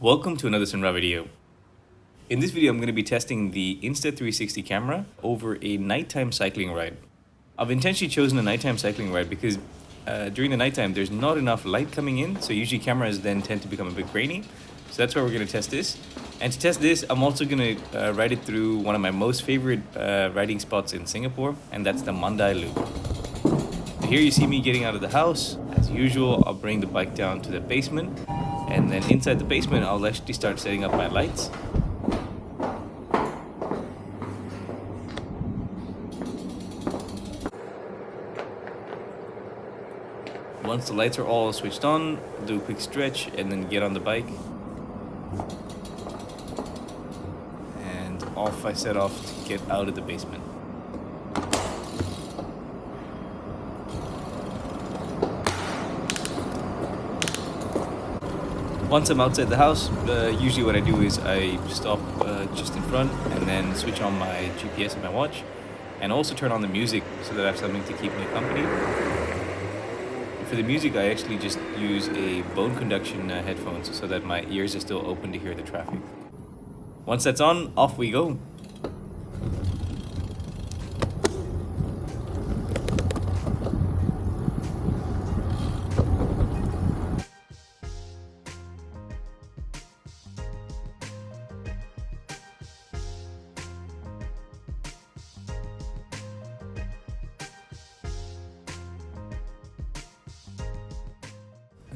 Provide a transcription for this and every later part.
Welcome to another Sunra video. In this video, I'm going to be testing the Insta360 camera over a nighttime cycling ride. I've intentionally chosen a nighttime cycling ride because during the nighttime, there's not enough light coming in, so usually cameras then tend to become a bit grainy. So that's why we're going to test this. And to test this, I'm also going to ride it through one of my most favorite riding spots in Singapore, and that's the Mandai Loop. So here you see me getting out of the house. As usual, I'll bring the bike down to the basement. And then inside the basement, I'll actually start setting up my lights. Once the lights are all switched on, I'll do a quick stretch and then get on the bike. And off I set off to get out of the basement. Once I'm outside the house, usually what I do is I stop just in front and then switch on my GPS and my watch, and also turn on the music so that I have something to keep me company. For the music, I actually just use a bone conduction headphones so that my ears are still open to hear the traffic. Once that's on, off we go.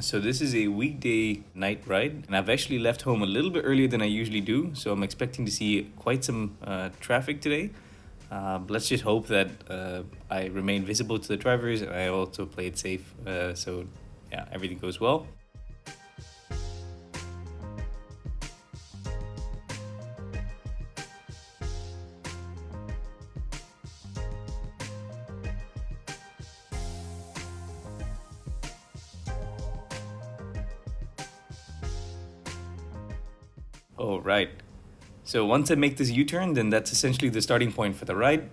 So this is a weekday night ride, and I've actually left home a little bit earlier than I usually do, so I'm expecting to see quite some traffic today. But let's just hope that I remain visible to the drivers, and I also play it safe, so yeah, everything goes well. Oh, right. So once I make this U-turn, then that's essentially the starting point for the ride.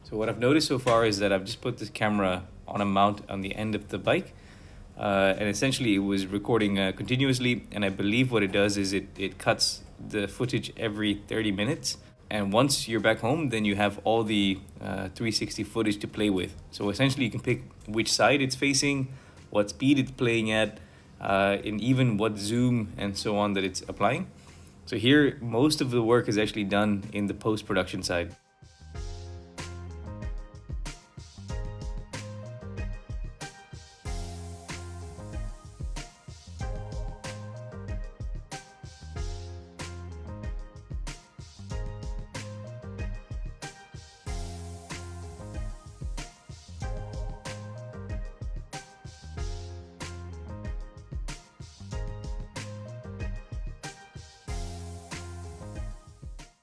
So what I've noticed so far is that I've just put this camera on a mount on the end of the bike. And essentially it was recording continuously. And I believe what it does is it cuts the footage every 30 minutes. And once you're back home, then you have all the 360 footage to play with. So essentially you can pick which side it's facing, what speed it's playing at, and even what zoom and so on that it's applying. So here, most of the work is actually done in the post-production side.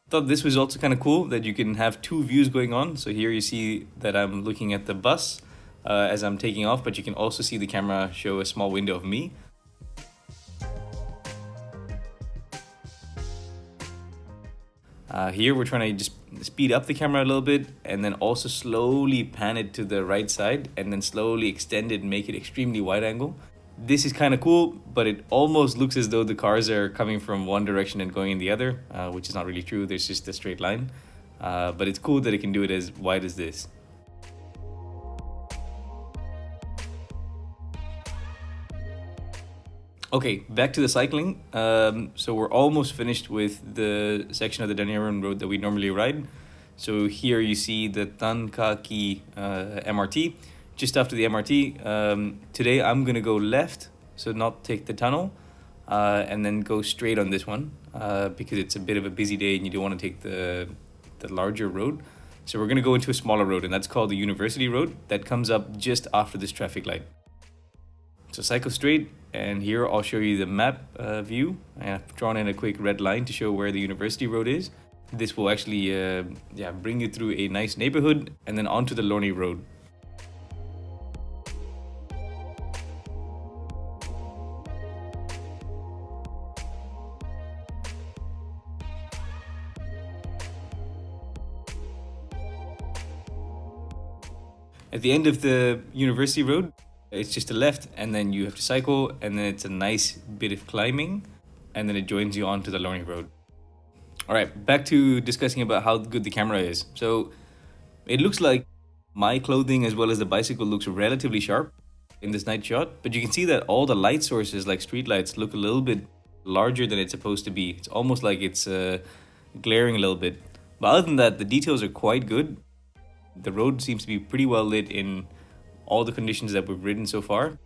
Thought this was also kind of cool that you can have two views going on. So here you see that I'm looking at the bus as I'm taking off, but you can also see the camera show a small window of me. Here we're trying to just speed up the camera a little bit and then also slowly pan it to the right side and then slowly extend it and make it extremely wide angle. This is kind of cool, but it almost looks as though the cars are coming from one direction and going in the other, which is not really true. There's just a straight line. But it's cool that it can do it as wide as this. Okay, back to the cycling. So we're almost finished with the section of the Mandai Road that we normally ride. So here you see the Tan Kaki MRT. Just after the MRT, today I'm gonna go left, so not take the tunnel, and then go straight on this one, because it's a bit of a busy day and you don't want to take the larger road. So we're gonna go into a smaller road, and that's called the University Road. That comes up just after this traffic light. So cycle straight, and here I'll show you the map view. I've drawn in a quick red line to show where the University Road is. This will actually bring you through a nice neighborhood and then onto the Lornie Road. At the end of the University Road, It's just a left, and then you have to cycle, and then it's a nice bit of climbing, and then it joins you onto the Lonely Road. All right, back to discussing about how good the camera is. So it looks like my clothing as well as the bicycle looks relatively sharp in this night shot, but you can see that all the light sources like street lights look a little bit larger than it's supposed to be. It's almost like it's glaring a little bit. But other than that, the details are quite good. The road seems to be pretty well lit in all the conditions that we've ridden so far.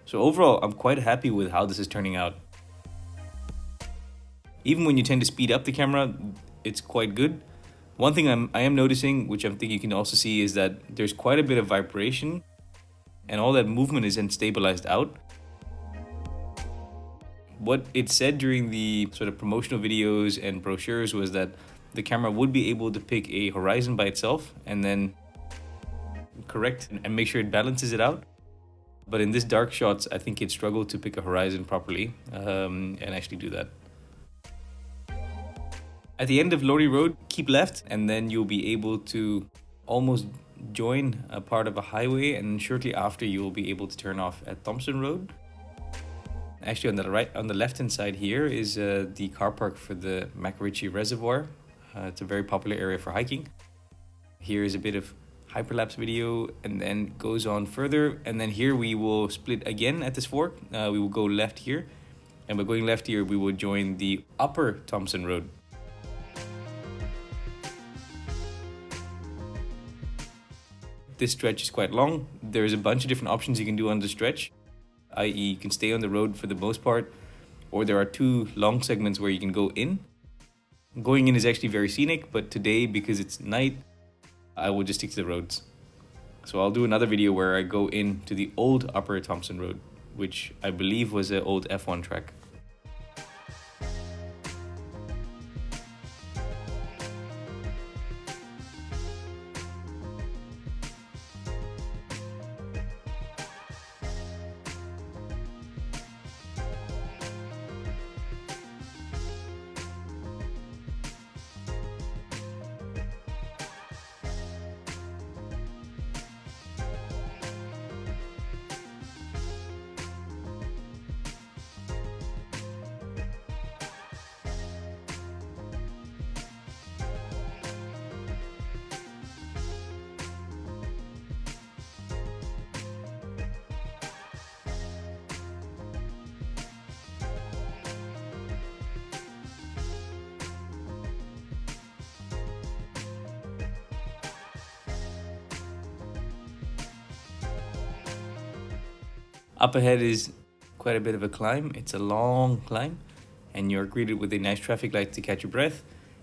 So overall, I'm quite happy with how this is turning out. Even when you tend to speed up the camera, it's quite good. One thing I am noticing, which I think you can also see, is that there's quite a bit of vibration and all that movement isn't stabilized out. What it said during the sort of promotional videos and brochures was that the camera would be able to pick a horizon by itself and then correct and make sure it balances it out. But in this dark shots, I think it struggled to pick a horizon properly and actually do that. At the end of Lorry Road, keep left, and then you'll be able to almost join a part of a highway, and shortly after you will be able to turn off at Thompson Road. Actually, on the left hand side here is the car park for the Macritchie Reservoir. It's a very popular area for hiking. Here is a bit of hyperlapse video, and then goes on further, and then here we will split again at this fork. We will go left here, and by going left here we will join the upper Thompson Road. This stretch is quite long. There's a bunch of different options you can do on the stretch, i.e. you can stay on the road for the most part, or there are two long segments where you can go in. Going in is actually very scenic, but today, because it's night, I will just stick to the roads. So I'll do another video where I go into the old upper Thompson Road, which I believe was an old F1 track. Up ahead is quite a bit of a climb. It's a long climb, and you're greeted with a nice traffic light to catch your breath.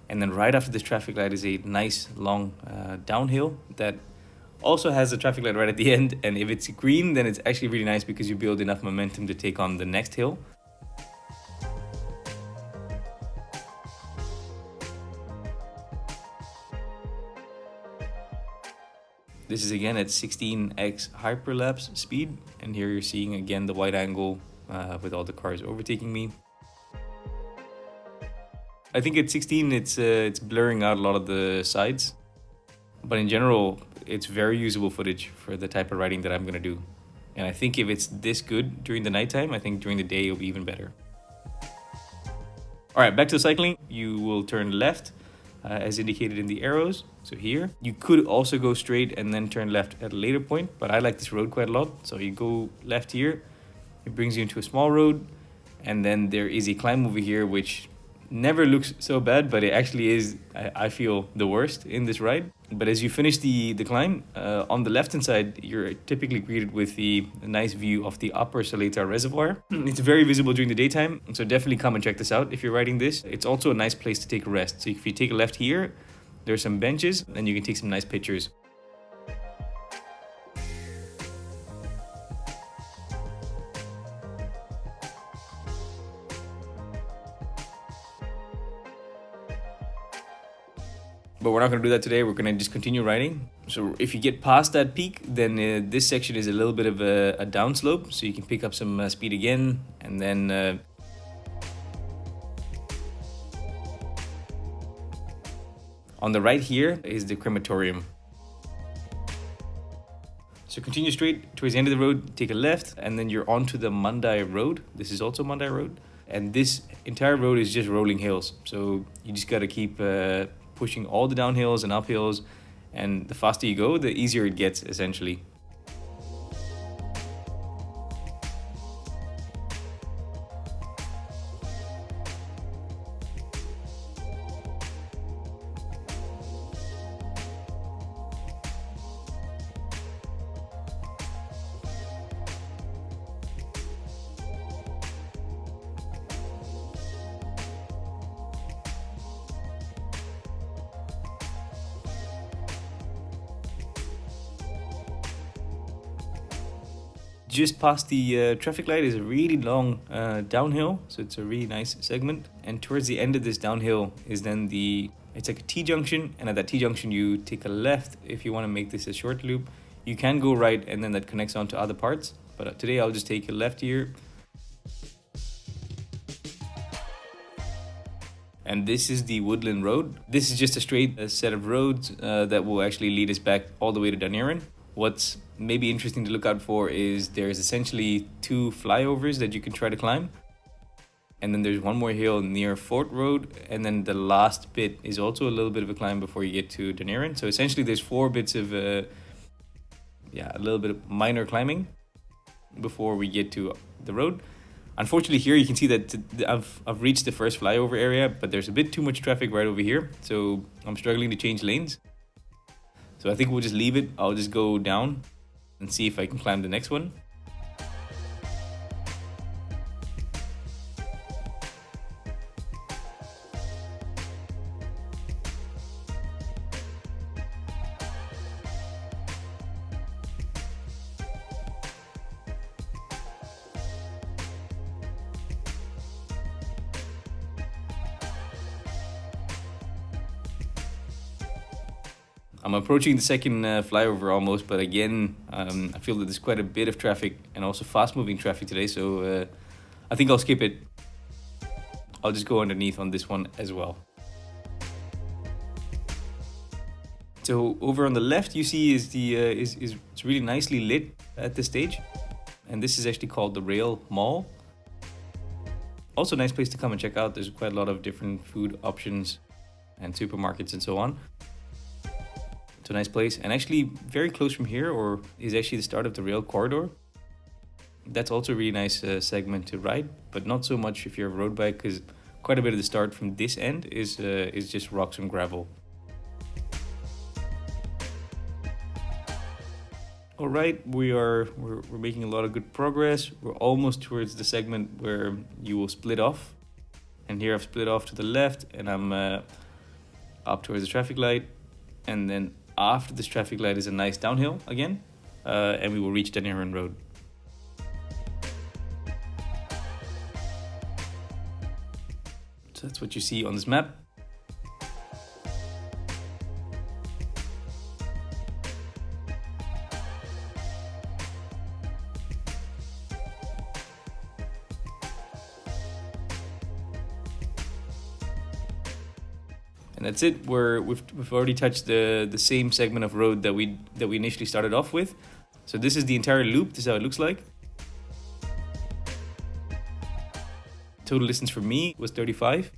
And then right after this traffic light is a nice long downhill that also has a traffic light right at the end. And if it's green, then it's actually really nice because you build enough momentum to take on the next hill. This is again at 16x hyperlapse speed, and here you're seeing again the wide angle with all the cars overtaking me. I think at 16 it's blurring out a lot of the sides, but in general it's very usable footage for the type of riding that I'm gonna do. And I think if it's this good during the nighttime, I think during the day it'll be even better. All right, back to the cycling. You will turn left as indicated in the arrows. So here, you could also go straight and then turn left at a later point, but I like this road quite a lot. So you go left here, it brings you into a small road, and then there is a climb over here, which never looks so bad, but it actually is, I feel, the worst in this ride. But as you finish the climb, on the left-hand side, you're typically greeted with the nice view of the upper Saleta Reservoir. It's very visible during the daytime, so definitely come and check this out if you're riding this. It's also a nice place to take a rest. So if you take a left here, there's some benches, and you can take some nice pictures. But we're not going to do that today. We're going to just continue riding. So if you get past that peak, then this section is a little bit of a downslope. So you can pick up some speed again. And then on the right here is the crematorium. So continue straight towards the end of the road, take a left, and then you're onto the Mandai Road. This is also Mandai Road. And this entire road is just rolling hills. So you just gotta keep pushing all the downhills and uphills. And the faster you go, the easier it gets, essentially. Just past the traffic light is a really long downhill, so it's a really nice segment. And towards the end of this downhill is then it's like a T-junction, and at that T-junction you take a left if you want to make this a short loop. You can go right, and then that connects onto other parts, but today I'll just take a left here. And this is the Woodland Road. This is just a straight set of roads that will actually lead us back all the way to Dunedin. What's maybe interesting to look out for is there's essentially 2 flyovers that you can try to climb. And then there's one more hill near Fort Road. And then the last bit is also a little bit of a climb before you get to Dunedin. So essentially there's 4 bits of, a little bit of minor climbing before we get to the road. Unfortunately here you can see that I've reached the first flyover area, but there's a bit too much traffic right over here. So I'm struggling to change lanes. So I think we'll just leave it. I'll just go down and see if I can climb the next one. I'm approaching the second flyover almost, but again, I feel that there's quite a bit of traffic and also fast-moving traffic today, so I think I'll skip it. I'll just go underneath on this one as well. So over on the left, you see is it's really nicely lit at this stage, and this is actually called the Rail Mall. Also a nice place to come and check out. There's quite a lot of different food options and supermarkets and so on. It's a nice place, and actually very close from here is actually the start of the rail corridor. That's also a really nice segment to ride, but not so much if you're a road bike, because quite a bit of the start from this end is just rocks and gravel. All right, we're making a lot of good progress. We're almost towards the segment where you will split off, and here I've split off to the left, and I'm up towards the traffic light, and then after this traffic light is a nice downhill again, and we will reach Dunedin Road. So that's what you see on this map. And that's it. We've already touched the same segment of road that we initially started off with. So this is the entire loop. This is how it looks like. Total distance for me was 35.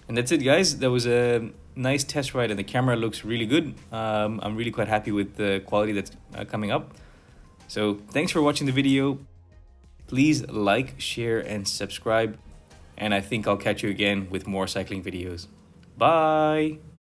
And that's it, guys. That was a nice test ride, and the camera looks really good. I'm really quite happy with the quality that's coming up. So thanks for watching the video. Please like, share, and subscribe. And I think I'll catch you again with more cycling videos. Bye!